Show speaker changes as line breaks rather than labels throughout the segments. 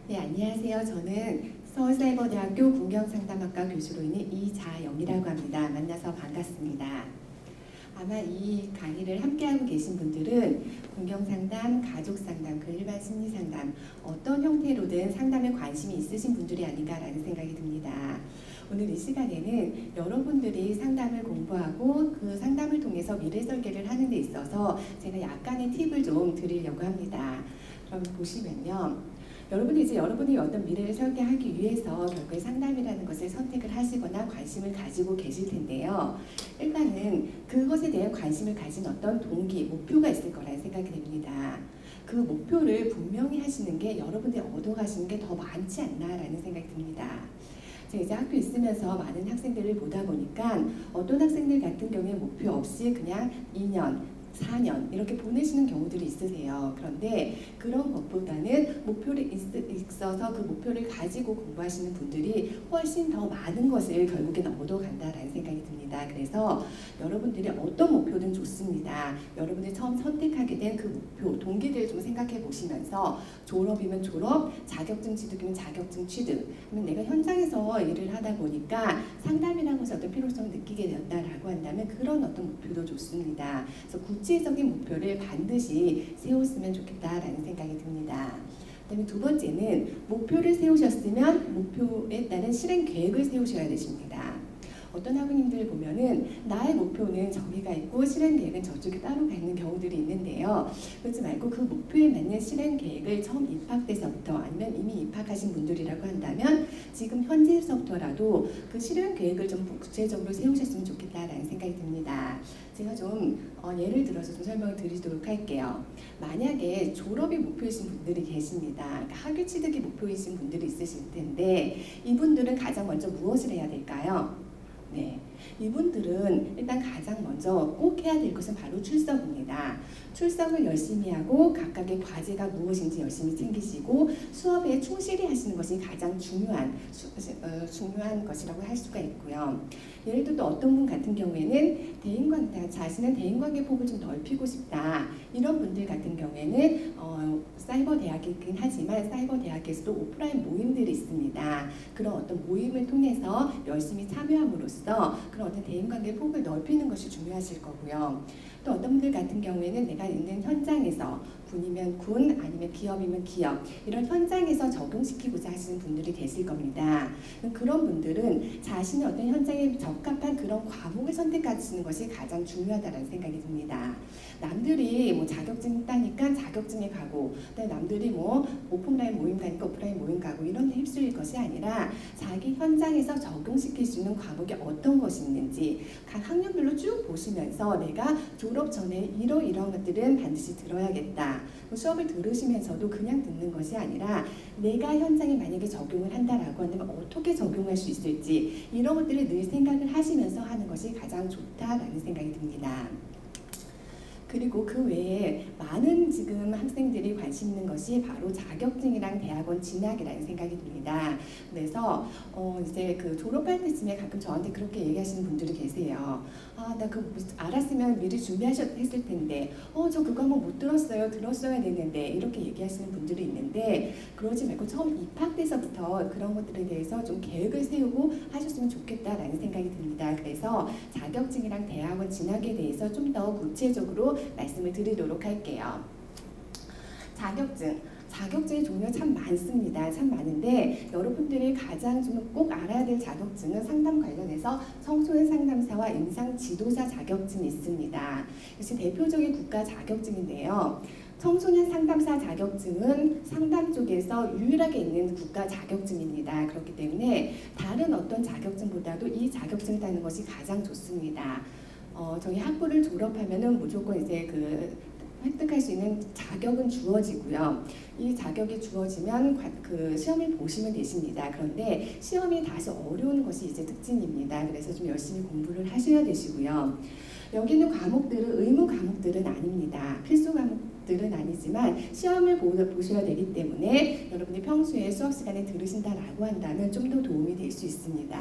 네, 안녕하세요. 저는 서울사이버대학교 공경상담학과 교수로 있는 이자영이라고 합니다. 만나서 반갑습니다. 아마 이 강의를 함께하고 계신 분들은 공경상담, 가족상담, 그 일반 심리상담 어떤 형태로든 상담에 관심이 있으신 분들이 아닌가라는 생각이 듭니다. 오늘 이 시간에는 여러분들이 상담을 공부하고 그 상담을 통해서 미래 설계를 하는 데 있어서 제가 약간의 팁을 좀 드리려고 합니다. 그럼 보시면요. 여러분이 어떤 미래를 설계하기 위해서 결국에 상담이라는 것을 선택을 하시거나 관심을 가지고 계실 텐데요. 일단은 그것에 대한 관심을 가진 어떤 동기, 목표가 있을 거라는 생각이 됩니다. 그 목표를 분명히 하시는 게 여러분들이 얻어가시는 게 더 많지 않나라는 생각이 듭니다. 제가 이제 학교 있으면서 많은 학생들을 보다 보니까 어떤 학생들 같은 경우에 목표 없이 그냥 2년, 4년 이렇게 보내시는 경우들이 있으세요. 그런데 그런 것보다는 목표를 있어서 그 목표를 가지고 공부하시는 분들이 훨씬 더 많은 것을 결국에는 얻어간다라는 생각이 듭니다. 그래서 여러분들이 어떤 목표든 좋습니다. 여러분들이 처음 선택하게 된 그 목표, 동기를 좀 생각해 보시면서 졸업이면 졸업, 자격증 취득이면 자격증 취득, 그러면 내가 현장에서 일을 하다 보니까 상담이라는 것에 어떤 필요성을 느끼게 되었다라고 한다면 그런 어떤 목표도 좋습니다. 그래서 구체적인 목표를 반드시 세웠으면 좋겠다라는 생각이 듭니다. 그다음에 두 번째는 목표를 세우셨으면 목표에 따른 실행 계획을 세우셔야 되십니다. 어떤 학우님들 보면은 나의 목표는 저기가 있고 실행 계획은 저쪽에 따로 가 있는 경우들이 있는데요. 그렇지 말고 그 목표에 맞는 실행 계획을 처음 입학때서부터 아니면 이미 입학하신 분들이라고 한다면 지금 현재서부터라도 그 실행 계획을 좀 구체적으로 세우셨으면 좋겠다라는 생각이 듭니다. 제가 좀 예를 들어서 좀 설명을 드리도록 할게요. 만약에 졸업이 목표이신 분들이 계십니다. 그러니까 학위 취득이 목표이신 분들이 있으실 텐데 이분들은 가장 먼저 무엇을 해야 될까요? 네, 이분들은 일단 가장 먼저 꼭 해야 될 것은 바로 출석입니다. 출석을 열심히 하고 각각의 과제가 무엇인지 열심히 챙기시고 수업에 충실히 하시는 것이 가장 중요한 것이라고 할 수가 있고요. 예를 들어 또 어떤 분 같은 경우에는 자신은 대인관계 폭을 좀 넓히고 싶다. 이런 분들 같은 경우에는 사이버 대학이긴 하지만 사이버 대학에서도 오프라인 모임들이 있습니다. 그런 어떤 모임을 통해서 열심히 참여함으로써 그런 어떤 대인관계 폭을 넓히는 것이 중요하실 거고요. 또 어떤 분들 같은 경우에는 내가 있는 현장에서 군이면 군, 아니면 기업이면 기업 이런 현장에서 적용시키고자 하시는 분들이 계실 겁니다. 그런 분들은 자신의 어떤 현장에 적합한 그런 과목을 선택하시는 것이 가장 중요하다는 생각이 듭니다. 남들이 뭐 자격증 따니까 자격증에 가고 남들이 뭐 오프라인 모임 가니까 오프라인 모임 가고 이런 데 휩쓸릴 것이 아니라 자기 현장에서 적용시킬 수 있는 과목이 어떤 것이 있는지 각 학년별로 쭉 보시면서 내가 졸업 전에 이러이러한 것들은 반드시 들어야겠다. 수업을 들으시면서도 그냥 듣는 것이 아니라 내가 현장에 만약에 적용을 한다라고 한다면 어떻게 적용할 수 있을지 이런 것들을 늘 생각을 하시면서 하는 것이 가장 좋다라는 생각이 듭니다. 그리고 그 외에 많은 지금 학생들이 관심 있는 것이 바로 자격증이랑 대학원 진학이라는 생각이 듭니다. 그래서 이제 그 졸업할 때쯤에 가끔 저한테 그렇게 얘기하시는 분들이 계세요. 아, 나 그거 알았으면 미리 준비하셨을 텐데, 저 그거 한번 못 들었어요. 들었어야 되는데 이렇게 얘기하시는 분들이 있는데 그러지 말고 처음 입학때서부터 그런 것들에 대해서 좀 계획을 세우고 하셨으면 좋겠다라는 생각이 듭니다. 그래서 자격증이랑 대학원 진학에 대해서 좀 더 구체적으로 말씀을 드리도록 할게요. 자격증의 종류가 참 많습니다. 참 많은데 여러분들이 가장 좀 꼭 알아야 될 자격증은 상담 관련해서 청소년 상담사와 임상 지도사 자격증이 있습니다. 이것이 대표적인 국가 자격증인데요. 청소년 상담사 자격증은 상담 쪽에서 유일하게 있는 국가 자격증입니다. 그렇기 때문에 다른 어떤 자격증보다도 이 자격증을 따는 것이 가장 좋습니다. 저희 학부를 졸업하면은 무조건 이제 획득할 수 있는 자격은 주어지고요. 이 자격이 주어지면 그 시험을 보시면 되십니다. 그런데 시험이 다소 어려운 것이 이제 특징입니다. 그래서 좀 열심히 공부를 하셔야 되시고요. 여기 있는 과목들은 의무 과목들은 아닙니다. 필수 과목들은 아니지만 시험을 보셔야 되기 때문에 여러분이 평소에 수업 시간에 들으신다라고 한다면 좀 더 도움이 될 수 있습니다.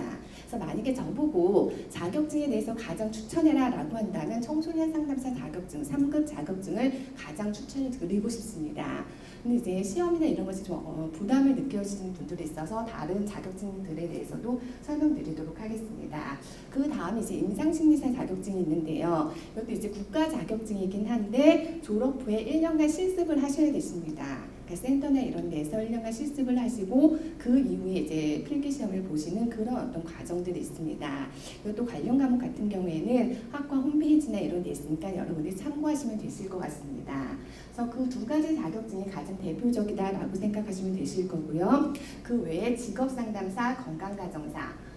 그래서 만약에 저보고 자격증에 대해서 가장 추천해라 라고 한다면 청소년 상담사 자격증 3급 자격증을 가장 추천을 드리고 싶습니다. 근데 이제 시험이나 이런 것이 좀 부담을 느껴지는 분들이 있어서 다른 자격증들에 대해서도 설명드리도록 하겠습니다. 그 다음 이제 임상심리사 자격증이 있는데요. 이것도 이제 국가 자격증이긴 한데 졸업 후에 1년간 실습을 하셔야 되십니다. 그러니까 센터나 이런 데서 1년간 실습을 하시고 그 이후에 이제 필기 시험을 보시는 그런 어떤 과정들이 있습니다. 이것도 관련 과목 같은 경우에는 학과 홈페이지나 이런 데 있으니까 여러분들이 참고하시면 되실 것 같습니다. 그래서 그 두 가지 자격증이 가장 대표적이다라고 생각하시면 되실 거고요. 그 외에 직업상담사, 건강가정사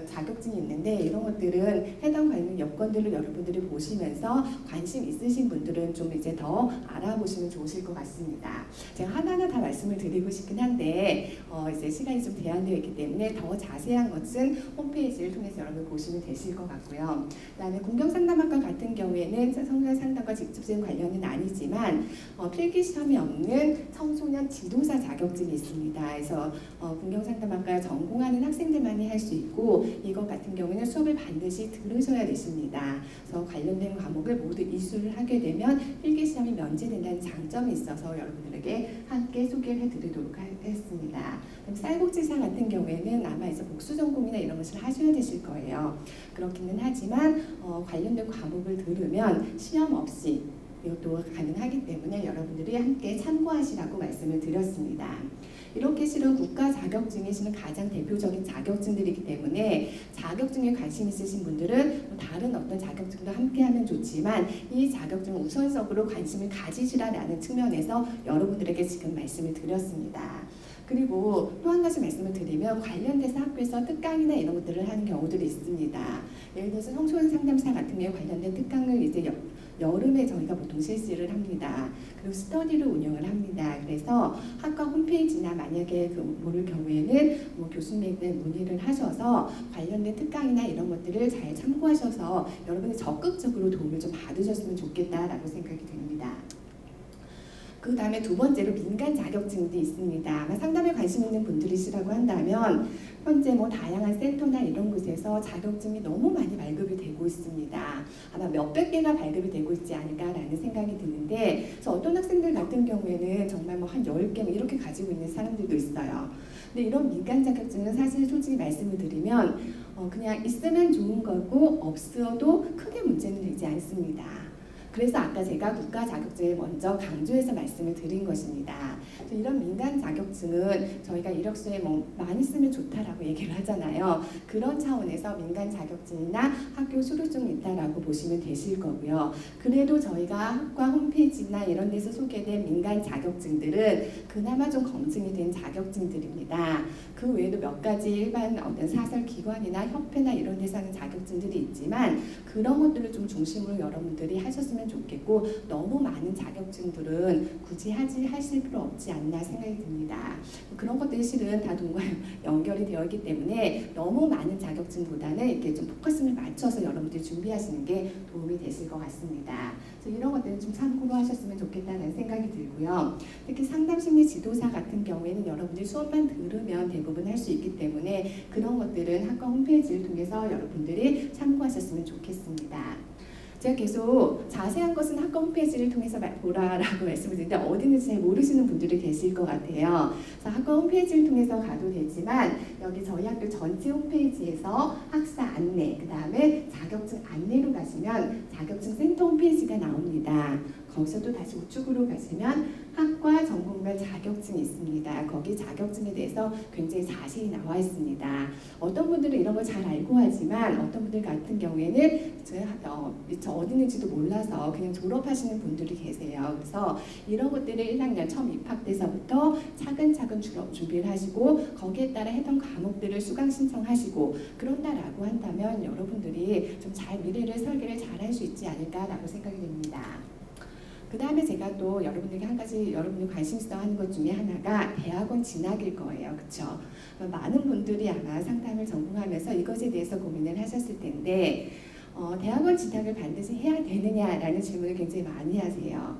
자격증이 있는데 이런 것들은 해당 관련 여건들을 여러분들이 보시면서 관심 있으신 분들은 좀 이제 더 알아보시면 좋으실 것 같습니다. 제가 하나하나 다 말씀을 드리고 싶긴 한데 이제 시간이 좀 제한되어 있기 때문에 더 자세한 것은 홈페이지를 통해서 여러분 보시면 되실 것 같고요. 그다음에 공경상담학과 같은 경우에는 청소년 상담과 직접적인 관련은 아니지만 필기 시험이 없는 청소년 지도사 자격증이 있습니다. 그래서 공경상담학과 전공하는 학생들만이 할 수 있고 이것 같은 경우에는 수업을 반드시 들으셔야 되십니다. 그래서 관련된 과목을 모두 이수를 하게 되면 필기시험이 면제된다는 장점이 있어서 여러분들에게 함께 소개를 해드리도록 하겠습니다. 쌀국지사 같은 경우에는 아마 이제 복수전공이나 이런 것을 하셔야 되실 거예요. 그렇기는 하지만 관련된 과목을 들으면 시험 없이 이것도 가능하기 때문에 여러분들이 함께 참고하시라고 말씀을 드렸습니다. 이렇게 실은 국가 자격증이 실은 가장 대표적인 자격증들이기 때문에 자격증에 관심 있으신 분들은 다른 어떤 자격증도 함께하면 좋지만 이 자격증은 우선적으로 관심을 가지시라는 측면에서 여러분들에게 지금 말씀을 드렸습니다. 그리고 또 한 가지 말씀을 드리면 관련돼서 학교에서 특강이나 이런 것들을 하는 경우들이 있습니다. 예를 들어서 청소년 상담사 같은 경우에 관련된 특강을 이제 여름에 저희가 보통 실시를 합니다. 그리고 스터디를 운영을 합니다. 그래서 학과 홈페이지나 만약에 모를 경우에는 교수님에게 문의를 하셔서 관련된 특강이나 이런 것들을 잘 참고하셔서 여러분이 적극적으로 도움을 좀 받으셨으면 좋겠다라고 생각이 됩니다. 그 다음에 두 번째로 민간 자격증도 있습니다. 아마 상담에 관심 있는 분들이시라고 한다면 현재 다양한 센터나 이런 곳에서 자격증이 너무 많이 발급이 되고 있습니다. 아마 몇백 개가 발급이 되고 있지 않을까라는 생각이 드는데 그래서 어떤 학생들 같은 경우에는 정말 한 10개 이렇게 가지고 있는 사람들도 있어요. 근데 이런 민간 자격증은 사실 솔직히 말씀을 드리면 그냥 있으면 좋은 거고 없어도 크게 문제는 되지 않습니다. 그래서 아까 제가 국가 자격증을 먼저 강조해서 말씀을 드린 것입니다. 이런 민간 자격증은 저희가 이력서에 많이 쓰면 좋다라고 얘기를 하잖아요. 그런 차원에서 민간 자격증이나 학교 수료증이 있다라고 보시면 되실 거고요. 그래도 저희가 학과 홈페이지나 이런 데서 소개된 민간 자격증들은 그나마 좀 검증이 된 자격증들입니다. 그 외에도 몇 가지 일반 어떤 사설 기관이나 협회나 이런 데서 하는 자격증들이 있지만 그런 것들을 좀 중심으로 여러분들이 하셨으면 좋겠고 너무 많은 자격증들은 굳이 하실 필요 없지 않나 생각이 듭니다. 그런 것들이 실은 다 동과 연결이 되어 있기 때문에 너무 많은 자격증보다는 이렇게 좀 포커스를 맞춰서 여러분들이 준비하시는 게 도움이 되실 것 같습니다. 그래서 이런 것들은 좀 참고로 하셨으면 좋겠다는 생각이 들고요. 특히 상담심리 지도사 같은 경우에는 여러분들이 수업만 들으면 대부분 할 수 있기 때문에 그런 것들은 학과 홈페이지를 통해서 여러분들이 참고하셨으면 좋겠습니다. 제가 계속 자세한 것은 학과 홈페이지를 통해서 보라라고 말씀을 드리는데 어디 있는지 잘 모르시는 분들이 계실 것 같아요. 그래서 학과 홈페이지를 통해서 가도 되지만 여기 저희 학교 전체 홈페이지에서 학사 안내, 그 다음에 자격증 안내로 가시면 자격증 센터 홈페이지가 나옵니다. 거기서 또 다시 우측으로 가시면 학과 전공별 자격증이 있습니다. 거기 자격증에 대해서 굉장히 자세히 나와 있습니다. 어떤 분들은 이런 걸 잘 알고 하지만 어떤 분들 같은 경우에는 미처 어디 있는지도 몰라서 그냥 졸업하시는 분들이 계세요. 그래서 이런 것들을 1학년 처음 입학돼서부터 차근차근 준비를 하시고 거기에 따라 해당 과목들을 수강 신청하시고 그런다라고 한다면 여러분들이 좀 잘 미래를 설계를 잘 할 수 있지 않을까라고 생각이 됩니다. 그 다음에 제가 또 여러분들에게 한 가지 여러분들이 관심 있어 하는 것 중에 하나가 대학원 진학일 거예요. 그렇죠? 많은 분들이 아마 상담을 전공하면서 이것에 대해서 고민을 하셨을 텐데 대학원 진학을 반드시 해야 되느냐라는 질문을 굉장히 많이 하세요.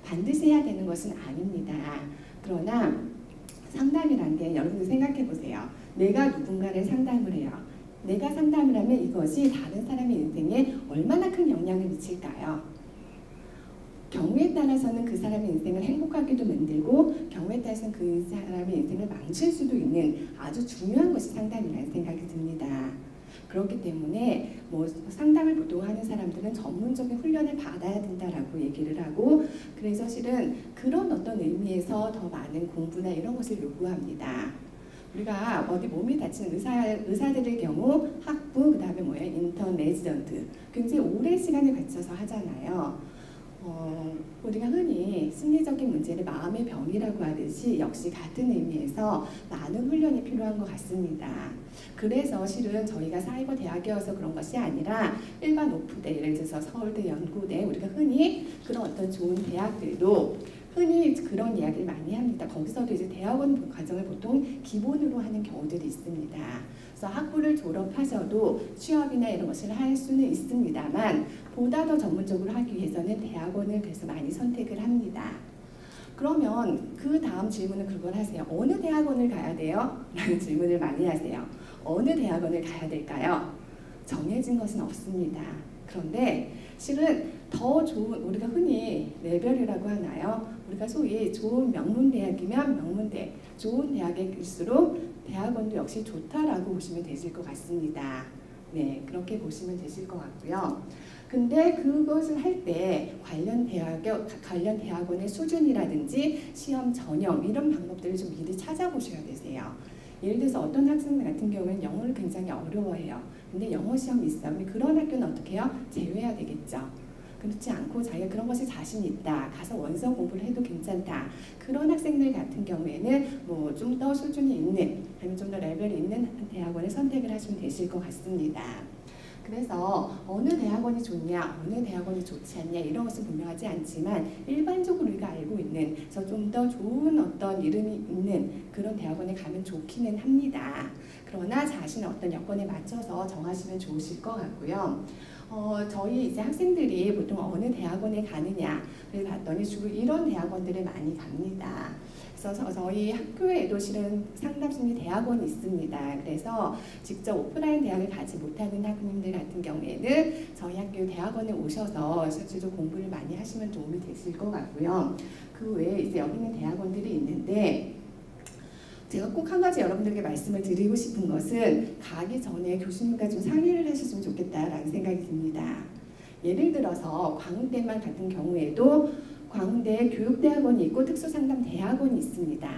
반드시 해야 되는 것은 아닙니다. 그러나 상담이란 게 여러분들 생각해 보세요. 내가 누군가를 상담을 해요. 내가 상담을 하면 이것이 다른 사람의 인생에 얼마나 큰 영향을 미칠까요? 경우에 따라서는 그 사람의 인생을 행복하게도 만들고 경우에 따라서는 그 사람의 인생을 망칠 수도 있는 아주 중요한 것이 상담이라는 생각이 듭니다. 그렇기 때문에 뭐 상담을 보통 하는 사람들은 전문적인 훈련을 받아야 된다라고 얘기를 하고, 그래서 실은 그런 어떤 의미에서 더 많은 공부나 이런 것을 요구합니다. 우리가 어디 몸이 다친 의사들의 경우 학부, 그 다음에 뭐예요? 인턴, 레지던트 굉장히 오랜 시간을 거쳐서 하잖아요. 우리가 흔히 심리적인 문제를 마음의 병이라고 하듯이 역시 같은 의미에서 많은 훈련이 필요한 것 같습니다. 그래서 실은 저희가 사이버 대학이어서 그런 것이 아니라 일반 오프대, 예를 들어서 서울대, 연고대, 우리가 흔히 그런 어떤 좋은 대학들도 흔히 그런 이야기를 많이 합니다. 거기서도 이제 대학원 과정을 보통 기본으로 하는 경우들이 있습니다. 그래서 학부를 졸업하셔도 취업이나 이런 것을 할 수는 있습니다만 보다 더 전문적으로 하기 위해서는 대학원을 그래서 많이 선택을 합니다. 그러면 그 다음 질문은 그걸 하세요. 어느 대학원을 가야 돼요? 라는 질문을 많이 하세요. 어느 대학원을 가야 될까요? 정해진 것은 없습니다. 그런데 실은 더 좋은, 우리가 흔히 레벨이라고 하나요? 우리가 소위 좋은 명문대학이면 명문대, 좋은 대학일수록 대학원도 역시 좋다라고 보시면 되실 것 같습니다. 네, 그렇게 보시면 되실 것 같고요. 근데 그것을 할 때 관련 대학원의 수준이라든지 시험 전형 이런 방법들을 좀 미리 찾아보셔야 되세요. 예를 들어서 어떤 학생들 같은 경우에는 영어를 굉장히 어려워해요. 근데 영어 시험이 있어요. 근데 그런 학교는 어떻게 해요? 제외해야 되겠죠. 그렇지 않고 자기가 그런 것이 자신 있다, 가서 원서 공부를 해도 괜찮다, 그런 학생들 같은 경우에는 뭐 좀 더 수준이 있는, 아니면 좀 더 레벨이 있는 대학원을 선택을 하시면 되실 것 같습니다. 그래서 어느 대학원이 좋냐, 어느 대학원이 좋지 않냐 이런 것은 분명하지 않지만 일반적으로 우리가 알고 있는 좀 더 좋은 어떤 이름이 있는 그런 대학원에 가면 좋기는 합니다. 그러나 자신의 어떤 여건에 맞춰서 정하시면 좋으실 것 같고요. 저희 이제 학생들이 보통 어느 대학원에 가느냐 그래서 봤더니 주로 이런 대학원들을 많이 갑니다. 그래서 저희 학교에도 실은 상담심리 대학원이 있습니다. 그래서 직접 오프라인 대학을 가지 못하는 학우님들 같은 경우에는 저희 학교 대학원에 오셔서 실질적으로 공부를 많이 하시면 도움이 되실 것 같고요. 그 외에 이제 여기 있는 대학원들이 있는데 제가 꼭 한 가지 여러분들에게 말씀을 드리고 싶은 것은 가기 전에 교수님과 좀 상의를 하셨으면 좋겠다라는 생각이 듭니다. 예를 들어서 광운대만 같은 경우에도 광운대에 교육대학원이 있고 특수상담대학원이 있습니다.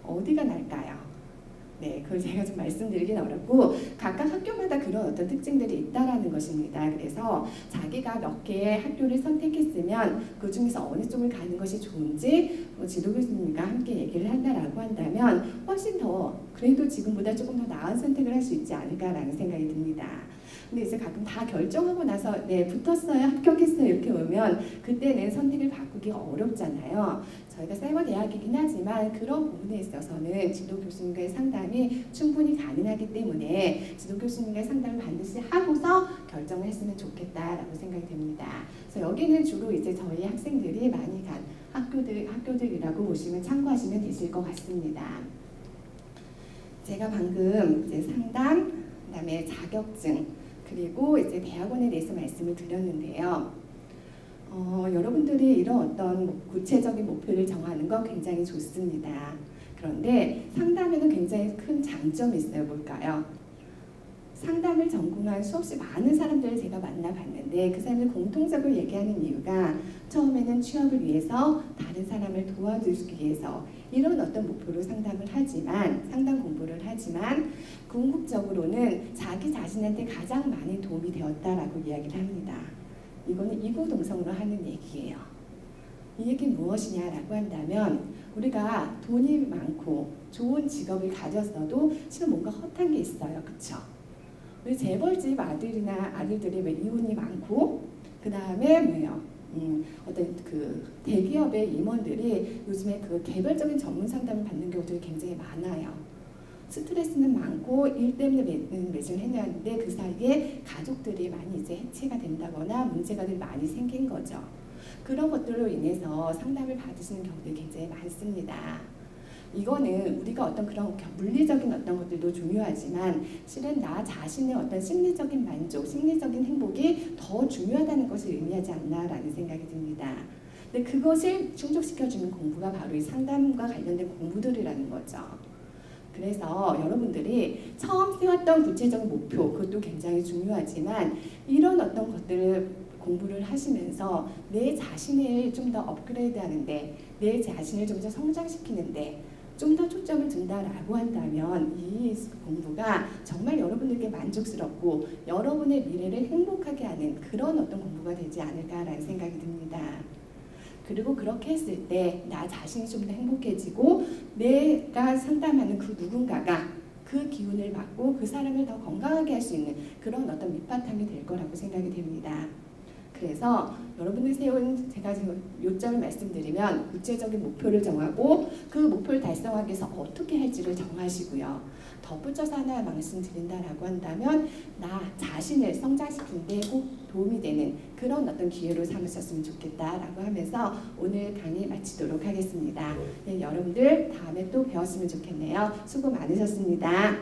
어디가 나을까요? 네, 그걸 제가 좀 말씀드리긴 어렵고 각각 학교마다 그런 어떤 특징들이 있다라는 것입니다. 그래서 자기가 몇 개의 학교를 선택했으면 그 중에서 어느 쪽을 가는 것이 좋은지 지도 교수님과 함께 얘기를 한다라고 한다면 훨씬 더 그래도 지금보다 조금 더 나은 선택을 할 수 있지 않을까라는 생각이 듭니다. 근데 이제 가끔 다 결정하고 나서 네 붙었어요, 합격했어요 이렇게 오면 그때는 선택을 바꾸기가 어렵잖아요. 저희가 사이버 대학이긴 하지만 그런 부분에 있어서는 지도 교수님과의 상담이 충분히 가능하기 때문에 지도 교수님과의 상담을 반드시 하고서 결정을 했으면 좋겠다라고 생각이 됩니다. 그래서 여기는 주로 이제 저희 학생들이 많이 간 학교들이라고 보시면 참고하시면 되실 것 같습니다. 제가 방금 이제 상담, 그다음에 자격증, 그리고 이제 대학원에 대해서 말씀을 드렸는데요. 여러분들이 이런 어떤 구체적인 목표를 정하는 거 굉장히 좋습니다. 그런데 상담에는 굉장히 큰 장점이 있어요. 뭘까요? 상담을 전공한 수없이 많은 사람들을 제가 만나봤는데 그 사람들 공통적으로 얘기하는 이유가 처음에는 취업을 위해서 다른 사람을 도와주기 위해서 이런 어떤 목표로 상담을 하지만 상담 공부를 하지만 궁극적으로는 자기 자신한테 가장 많이 도움이 되었다라고 이야기를 합니다. 이거는 이구동성으로 하는 얘기예요. 이 얘기는 무엇이냐라고 한다면 우리가 돈이 많고 좋은 직업을 가졌어도 지금 뭔가 허탄 게 있어요. 그렇죠? 우리 재벌집 아들들이 왜 이혼이 많고 그 다음에 뭐예요? 어떤 그 대기업의 임원들이 요즘에 그 개별적인 전문 상담을 받는 경우들이 굉장히 많아요. 스트레스는 많고 일 때문에 매진을 해내는데 그 사이에 가족들이 많이 이제 해체가 된다거나 문제가 많이 생긴 거죠. 그런 것들로 인해서 상담을 받으시는 경우들이 굉장히 많습니다. 이거는 우리가 어떤 그런 물리적인 어떤 것들도 중요하지만 실은 나 자신의 어떤 심리적인 만족, 심리적인 행복이 더 중요하다는 것을 의미하지 않나라는 생각이 듭니다. 근데 그것을 충족시켜주는 공부가 바로 이 상담과 관련된 공부들이라는 거죠. 그래서 여러분들이 처음 세웠던 구체적인 목표, 그것도 굉장히 중요하지만 이런 어떤 것들을 공부를 하시면서 내 자신을 좀 더 업그레이드하는데, 내 자신을 좀 더 성장시키는데 좀 더 초점을 둔다라고 한다면 이 공부가 정말 여러분에게 만족스럽고 여러분의 미래를 행복하게 하는 그런 어떤 공부가 되지 않을까라는 생각이 듭니다. 그리고 그렇게 했을 때 나 자신이 좀 더 행복해지고 내가 상담하는 그 누군가가 그 기운을 받고 그 사람을 더 건강하게 할 수 있는 그런 어떤 밑바탕이 될 거라고 생각이 됩니다. 그래서 여러분들이 세운, 제가 지금 요점을 말씀드리면 구체적인 목표를 정하고 그 목표를 달성하기 위해서 어떻게 할지를 정하시고요. 덧붙여서 하나 말씀드린다라고 한다면 나 자신을 성장시키는 데 꼭 도움이 되는 그런 어떤 기회로 삼으셨으면 좋겠다라고 하면서 오늘 강의 마치도록 하겠습니다. 네, 여러분들 다음에 또 배웠으면 좋겠네요. 수고 많으셨습니다.